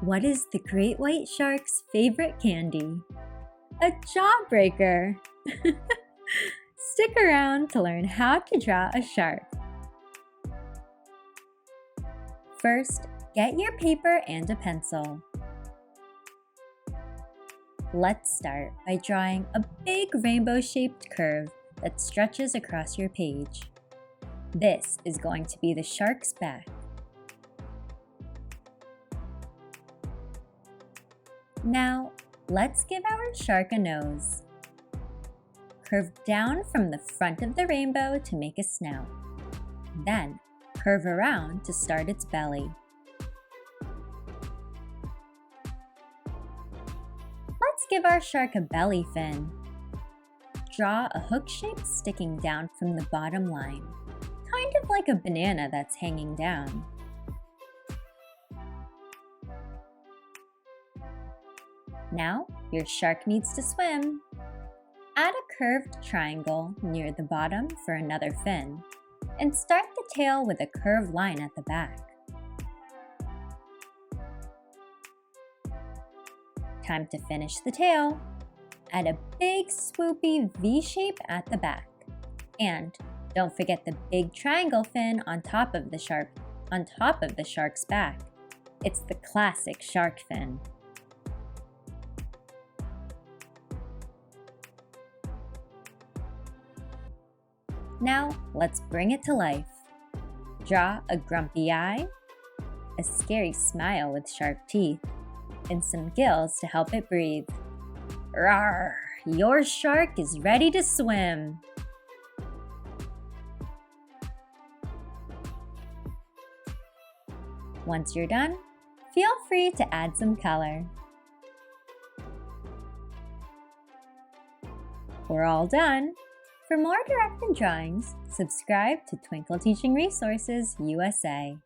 What is the great white shark's favorite candy? A jawbreaker! Stick around to learn how to draw a shark. First, get your paper and a pencil. Let's start by drawing a big rainbow-shaped curve that stretches across your page. This is going to be the shark's back. Now, let's give our shark a nose. Curve down from the front of the rainbow to make a snout. Then, curve around to start its belly. Let's give our shark a belly fin. Draw a hook shape sticking down from the bottom line, kind of like a banana that's hanging down. Now, your shark needs to swim. Add a curved triangle near the bottom for another fin, and start the tail with a curved line at the back. Time to finish the tail. Add a big swoopy V shape at the back. And don't forget the big triangle fin on top of the shark's back. It's the classic shark fin. Now, let's bring it to life. Draw a grumpy eye, a scary smile with sharp teeth, and some gills to help it breathe. Rawr! Your shark is ready to swim! Once you're done, feel free to add some color. We're all done! For more directed drawings, subscribe to Twinkl Teaching Resources USA.